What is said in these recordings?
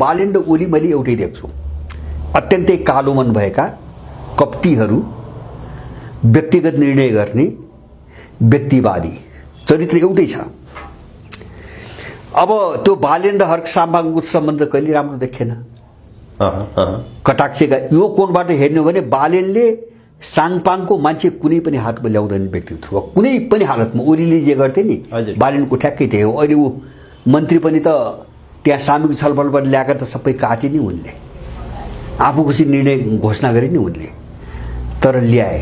बालेन र ओली मैले एउटै देख्छु, अत्यन्तै कालो मन भएका कप्टीहरू, व्यक्तिगत निर्णय गर्ने व्यक्तिवादी चरित्र एउटै छ। अब त्यो बालेन र हर्क साम्पाङको सम्बन्ध कहिले राम्रो देखेन। कटाक्षका यो कोणबाट हेर्ने हो भने बालेनले साङपाङको मान्छे कुनै पनि हातमा ल्याउँदैन व्यक्तित्व, कुनै पनि हालतमा। ओलीले जे गर्थे नि बालेनको ठ्याक्कै त्यही हो। अहिले ऊ मन्त्री पनि त त्यहाँ सामूहिक छलफलबाट ल्याएर त सबै काटे नि उनले, आफू खुसी निर्णय घोषणा गरे नि उनले। तर ल्याए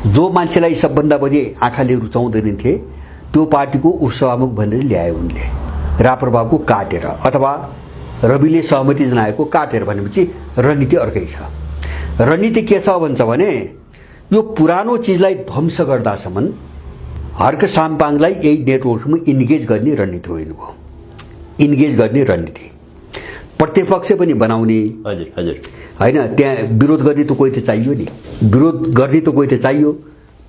जो मान्छेलाई सबभन्दा बढी आँखाले रुचाउँदैन थिए त्यो पार्टीको उपसभामुख भनेर ल्याए उनले, राप्रपाको काटेर अथवा रविले सहमति जनाएको काटेर। भनेपछि रणनीति अर्कै छ। रणनीति के छ भन्छ भने यो पुरानो चिजलाई ध्वंस गर्दासम्म हर्क साम्पाङलाई यही नेटवर्कमा इन्गेज गर्ने रणनीति होइन भयो। इन्गेज गर्ने रणनीति प्रतिपक्ष पनि बनाउने होइन, त्यहाँ विरोध गर्ने त कोही त चाहियो नि, विरोध गर्ने त कोही त चाहियो,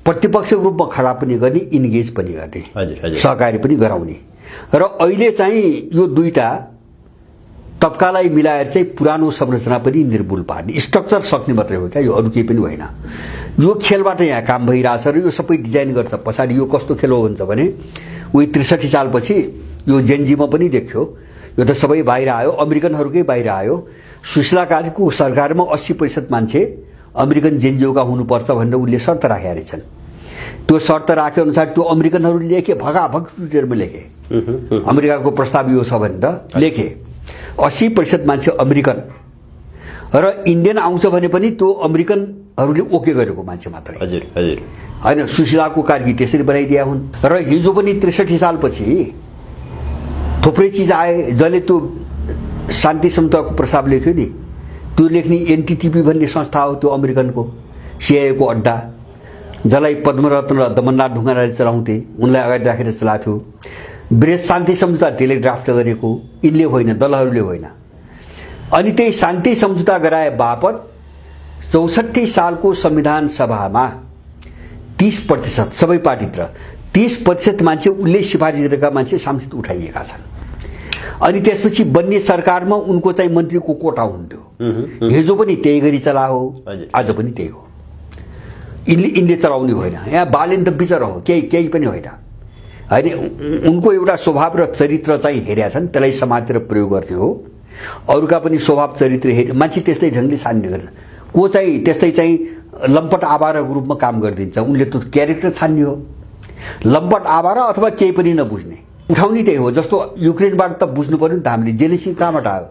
प्रतिपक्षको रूपमा खडा पनि गर्ने, इन्गेज पनि गर्ने, सहकारी पनि गराउने। र अहिले चाहिँ यो दुईटा तबकालाई मिलाएर चाहिँ पुरानो संरचना पनि निर्मूल पार्ने स्ट्रक्चर सक्ने मात्रै हो क्या, यो अरू केही पनि होइन। यो खेलबाट यहाँ काम भइरहेछ र यो सबै डिजाइन गर्छ पछाडि। यो कस्तो खेल हो भन्छ भने उही 63 सालपछि यो जेनजीमा पनि देख्यो, यो त सबै बाहिर आयो, अमेरिकनहरूकै बाहिर आयो। सुशीला कार्कीको सरकारमा 80% मान्छे अमेरिकन जेनजीओका हुनुपर्छ भनेर उनले शर्त राखेका रहेछन्। त्यो शर्त राखे अनुसार त्यो अमेरिकनहरूले लेखे, भगाभग ट्विटरमा लेखे, अमेरिकाको प्रस्ताव यो छ भनेर लेखे। 80% मान्छे अमेरिकन र इन्डियन आउँछ भने पनि त्यो अमेरिकनहरूले ओके गरेको मान्छे मात्रै होइन। सुशीलाको कार्की त्यसरी बनाइदिया हुन्। र हिजो पनि 63 सालपछि थुप्रै चिज आए, जसले त्यो शान्ति समझौताको प्रस्ताव लेख्यो नि, त्यो लेख्ने एनटीटीपी भन्ने संस्था हो, त्यो अमेरिकनको सिआइएको अड्डा, जसलाई पद्मरत्न र दमननाथ ढुङ्गानाले चलाउँथे, उनलाई अगाडि राखेर चलाएको थियो। ब्रेस्ट शान्ति सम्झौता त्यसले ड्राफ्ट गरेको, यिनले होइन, दलहरूले होइन। अनि त्यही शान्ति सम्झौता गराए बापत 64 सालको संविधान सभामा 30% सबै पार्टीतिर 30% मान्छे उसले सिफारिस गरेका मान्छे सांसद उठाइएका छन्। अनि त्यसपछि बन्ने सरकारमा उनको चाहिँ मन्त्रीको कोटा हुन्थ्यो। हिजो पनि त्यही गरी चला हो, आज पनि त्यही हो। यिनले चलाउने होइन। यहाँ बालेन त विचरा हो, केही पनि होइन होइन। उनको एउटा स्वभाव र चरित्र चाहिँ हेरेका छन्, त्यसलाई समातेर प्रयोग गर्ने हो। अरूका पनि स्वभाव चरित्र हेरे मान्छे त्यस्तै ढङ्गले छान्ने गर्छ। को चाहिँ त्यस्तै चाहिँ लम्पट आवाराको रूपमा काम गरिदिन्छ, उनले त क्यारेक्टर छान्ने हो। लम्पट आवारा अथवा केही पनि नबुझ्ने उठाउने त्यही हो। जस्तो युक्रेनबाट त बुझ्नु पर्यो नि त हामीले, जेलेसी कहाँबाट आयो,